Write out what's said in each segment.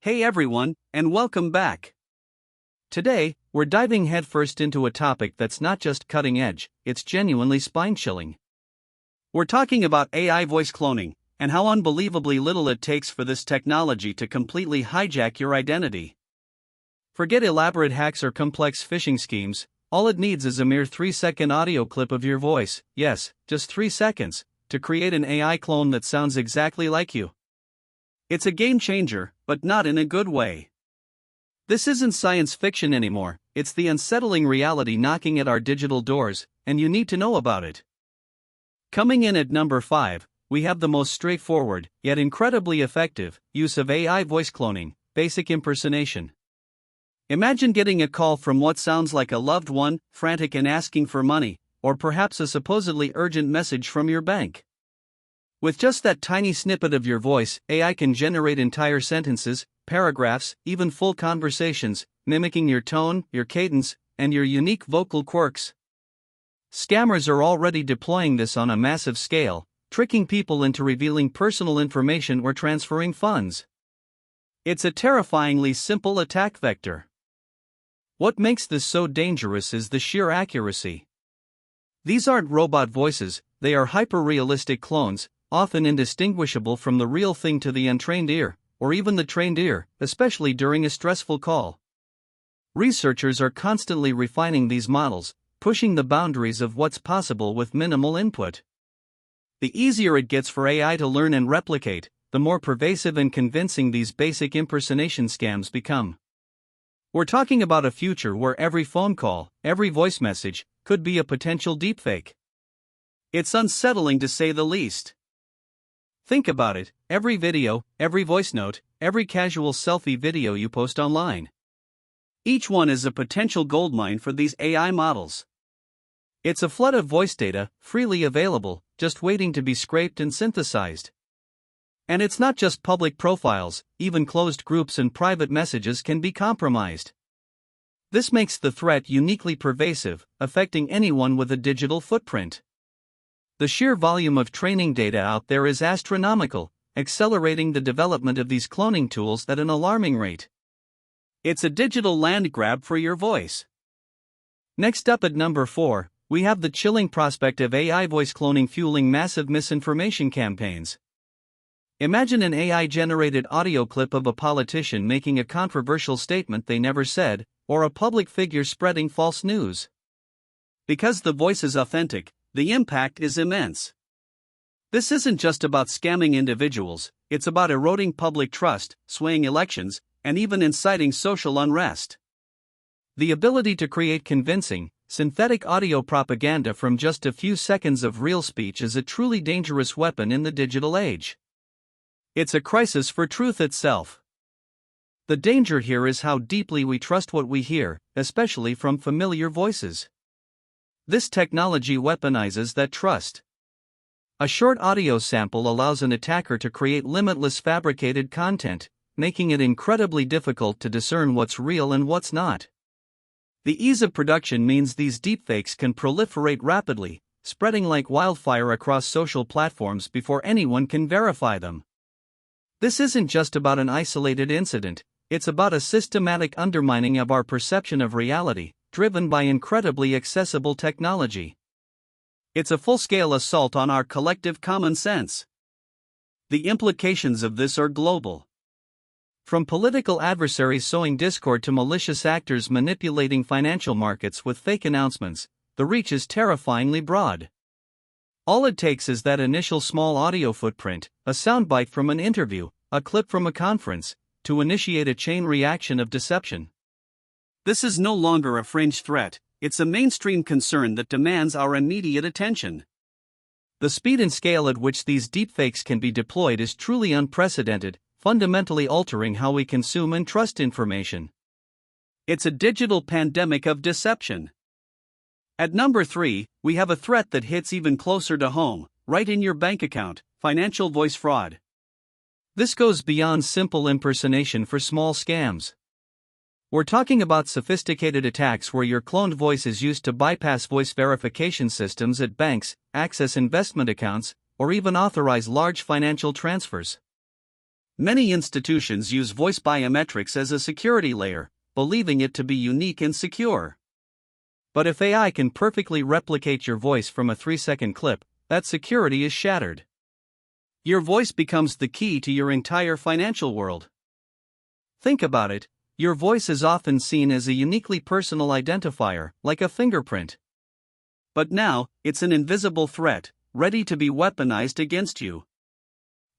Hey everyone, and welcome back. Today, we're diving headfirst into a topic that's not just cutting edge, it's genuinely spine-chilling. We're talking about AI voice cloning, and how unbelievably little it takes for this technology to completely hijack your identity. Forget elaborate hacks or complex phishing schemes, all it needs is a mere 3-second audio clip of your voice, yes, just 3 seconds, to create an AI clone that sounds exactly like you. It's a game changer, but not in a good way. This isn't science fiction anymore, it's the unsettling reality knocking at our digital doors, and you need to know about it. Coming in at number 5, we have the most straightforward, yet incredibly effective, use of AI voice cloning, basic impersonation. Imagine getting a call from what sounds like a loved one, frantic and asking for money, or perhaps a supposedly urgent message from your bank. With just that tiny snippet of your voice, AI can generate entire sentences, paragraphs, even full conversations, mimicking your tone, your cadence, and your unique vocal quirks. Scammers are already deploying this on a massive scale, tricking people into revealing personal information or transferring funds. It's a terrifyingly simple attack vector. What makes this so dangerous is the sheer accuracy. These aren't robot voices, they are hyper-realistic clones, often indistinguishable from the real thing to the untrained ear, or even the trained ear, especially during a stressful call. Researchers are constantly refining these models, pushing the boundaries of what's possible with minimal input. The easier it gets for AI to learn and replicate, the more pervasive and convincing these basic impersonation scams become. We're talking about a future where every phone call, every voice message, could be a potential deepfake. It's unsettling to say the least. Think about it, every video, every voice note, every casual selfie video you post online. Each one is a potential goldmine for these AI models. It's a flood of voice data, freely available, just waiting to be scraped and synthesized. And it's not just public profiles, even closed groups and private messages can be compromised. This makes the threat uniquely pervasive, affecting anyone with a digital footprint. The sheer volume of training data out there is astronomical, accelerating the development of these cloning tools at an alarming rate. It's a digital land grab for your voice. Next up at number 4, we have the chilling prospect of AI voice cloning fueling massive misinformation campaigns. Imagine an AI-generated audio clip of a politician making a controversial statement they never said, or a public figure spreading false news. Because the voice is authentic, the impact is immense. This isn't just about scamming individuals, it's about eroding public trust, swaying elections, and even inciting social unrest. The ability to create convincing, synthetic audio propaganda from just a few seconds of real speech is a truly dangerous weapon in the digital age. It's a crisis for truth itself. The danger here is how deeply we trust what we hear, especially from familiar voices. This technology weaponizes that trust. A short audio sample allows an attacker to create limitless fabricated content, making it incredibly difficult to discern what's real and what's not. The ease of production means these deepfakes can proliferate rapidly, spreading like wildfire across social platforms before anyone can verify them. This isn't just about an isolated incident, it's about a systematic undermining of our perception of reality, driven by incredibly accessible technology. It's a full-scale assault on our collective common sense. The implications of this are global. From political adversaries sowing discord to malicious actors manipulating financial markets with fake announcements, the reach is terrifyingly broad. All it takes is that initial small audio footprint, a soundbite from an interview, a clip from a conference, to initiate a chain reaction of deception. This is no longer a fringe threat, it's a mainstream concern that demands our immediate attention. The speed and scale at which these deepfakes can be deployed is truly unprecedented, fundamentally altering how we consume and trust information. It's a digital pandemic of deception. At number 3, we have a threat that hits even closer to home, right in your bank account: financial voice fraud. This goes beyond simple impersonation for small scams. We're talking about sophisticated attacks where your cloned voice is used to bypass voice verification systems at banks, access investment accounts, or even authorize large financial transfers. Many institutions use voice biometrics as a security layer, believing it to be unique and secure. But if AI can perfectly replicate your voice from a 3-second clip, that security is shattered. Your voice becomes the key to your entire financial world. Think about it, your voice is often seen as a uniquely personal identifier, like a fingerprint. But now, it's an invisible threat, ready to be weaponized against you.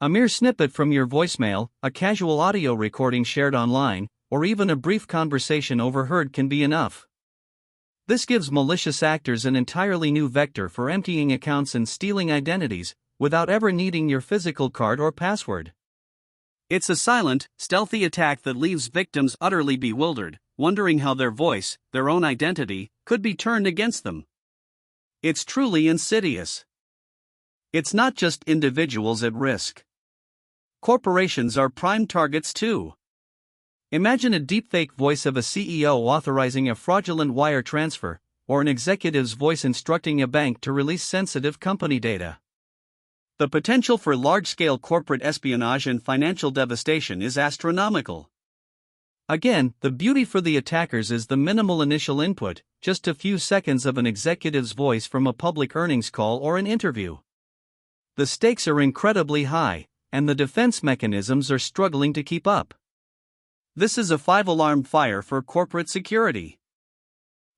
A mere snippet from your voicemail, a casual audio recording shared online, or even a brief conversation overheard can be enough. This gives malicious actors an entirely new vector for emptying accounts and stealing identities, without ever needing your physical card or password. It's a silent, stealthy attack that leaves victims utterly bewildered, wondering how their voice, their own identity, could be turned against them. It's truly insidious. It's not just individuals at risk. Corporations are prime targets too. Imagine a deepfake voice of a CEO authorizing a fraudulent wire transfer, or an executive's voice instructing a bank to release sensitive company data. The potential for large-scale corporate espionage and financial devastation is astronomical. Again, the beauty for the attackers is the minimal initial input, just a few seconds of an executive's voice from a public earnings call or an interview. The stakes are incredibly high, and the defense mechanisms are struggling to keep up. This is a 5-alarm fire for corporate security.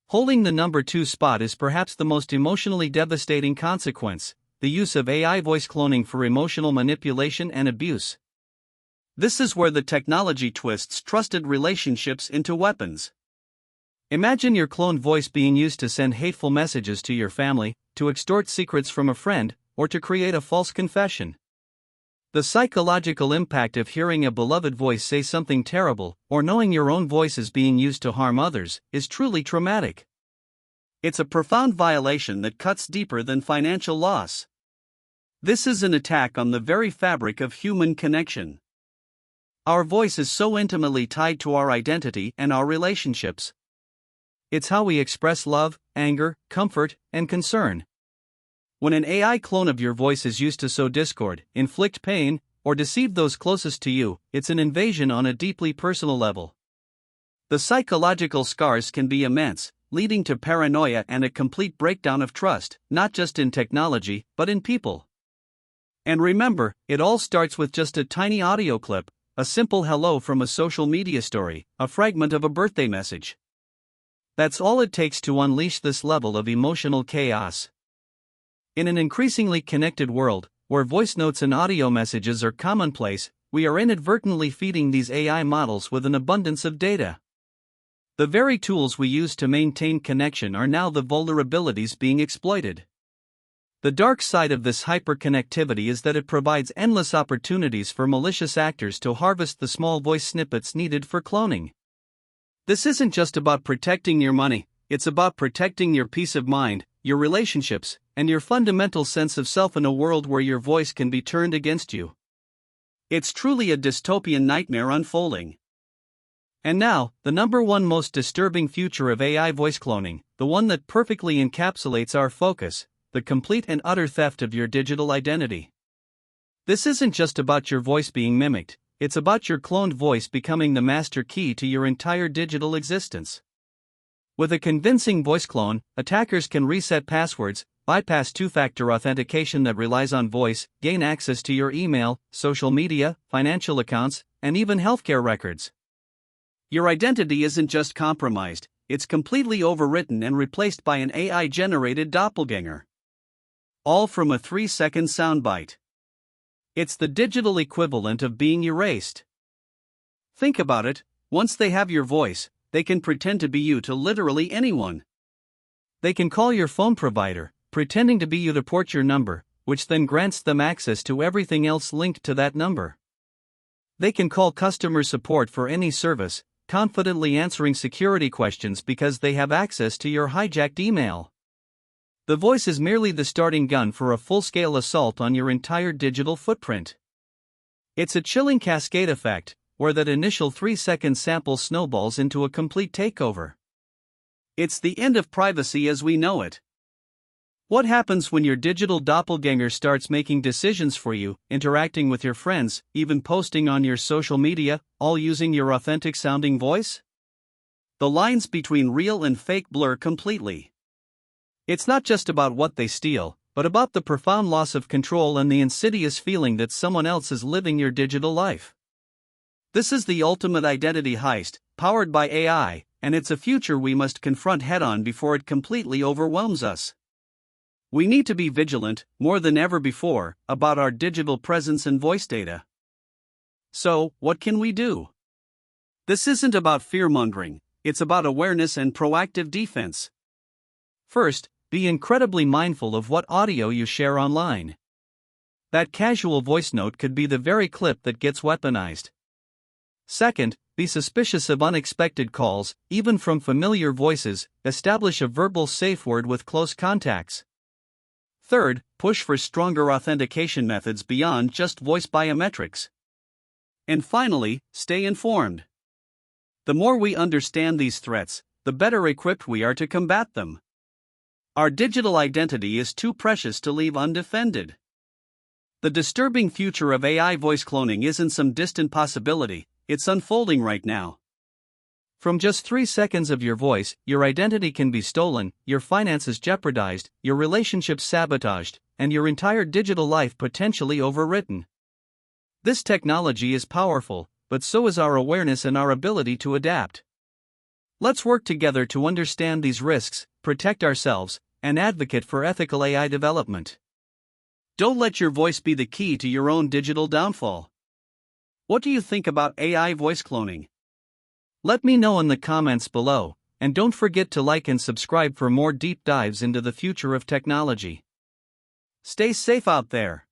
Holding the number 2 spot is perhaps the most emotionally devastating consequence: the use of AI voice cloning for emotional manipulation and abuse. This is where the technology twists trusted relationships into weapons. Imagine your cloned voice being used to send hateful messages to your family, to extort secrets from a friend, or to create a false confession. The psychological impact of hearing a beloved voice say something terrible, or knowing your own voice is being used to harm others, is truly traumatic. It's a profound violation that cuts deeper than financial loss. This is an attack on the very fabric of human connection. Our voice is so intimately tied to our identity and our relationships. It's how we express love, anger, comfort, and concern. When an AI clone of your voice is used to sow discord, inflict pain, or deceive those closest to you, it's an invasion on a deeply personal level. The psychological scars can be immense, leading to paranoia and a complete breakdown of trust, not just in technology, but in people. And remember, it all starts with just a tiny audio clip, a simple hello from a social media story, a fragment of a birthday message. That's all it takes to unleash this level of emotional chaos. In an increasingly connected world, where voice notes and audio messages are commonplace, we are inadvertently feeding these AI models with an abundance of data. The very tools we use to maintain connection are now the vulnerabilities being exploited. The dark side of this hyperconnectivity is that it provides endless opportunities for malicious actors to harvest the small voice snippets needed for cloning. This isn't just about protecting your money, it's about protecting your peace of mind, your relationships, and your fundamental sense of self in a world where your voice can be turned against you. It's truly a dystopian nightmare unfolding. And now, the number one most disturbing future of AI voice cloning, the one that perfectly encapsulates our focus: the complete and utter theft of your digital identity. This isn't just about your voice being mimicked, it's about your cloned voice becoming the master key to your entire digital existence. With a convincing voice clone, attackers can reset passwords, bypass two-factor authentication that relies on voice, gain access to your email, social media, financial accounts, and even healthcare records. Your identity isn't just compromised, it's completely overwritten and replaced by an AI-generated doppelganger. All from a 3-second soundbite. It's the digital equivalent of being erased. Think about it, once they have your voice, they can pretend to be you to literally anyone. They can call your phone provider, pretending to be you to port your number, which then grants them access to everything else linked to that number. They can call customer support for any service, confidently answering security questions because they have access to your hijacked email. The voice is merely the starting gun for a full-scale assault on your entire digital footprint. It's a chilling cascade effect, where that initial 3-second sample snowballs into a complete takeover. It's the end of privacy as we know it. What happens when your digital doppelganger starts making decisions for you, interacting with your friends, even posting on your social media, all using your authentic sounding voice? The lines between real and fake blur completely. It's not just about what they steal, but about the profound loss of control and the insidious feeling that someone else is living your digital life. This is the ultimate identity heist, powered by AI, and it's a future we must confront head-on before it completely overwhelms us. We need to be vigilant, more than ever before, about our digital presence and voice data. So, what can we do? This isn't about fear-mongering, it's about awareness and proactive defense. First, be incredibly mindful of what audio you share online. That casual voice note could be the very clip that gets weaponized. Second, be suspicious of unexpected calls, even from familiar voices. Establish a verbal safe word with close contacts. Third, push for stronger authentication methods beyond just voice biometrics. And finally, stay informed. The more we understand these threats, the better equipped we are to combat them. Our digital identity is too precious to leave undefended. The disturbing future of AI voice cloning isn't some distant possibility, it's unfolding right now. From just 3 seconds of your voice, your identity can be stolen, your finances jeopardized, your relationships sabotaged, and your entire digital life potentially overwritten. This technology is powerful, but so is our awareness and our ability to adapt. Let's work together to understand these risks, protect ourselves, and advocate for ethical AI development. Don't let your voice be the key to your own digital downfall. What do you think about AI voice cloning? Let me know in the comments below, and don't forget to like and subscribe for more deep dives into the future of technology. Stay safe out there.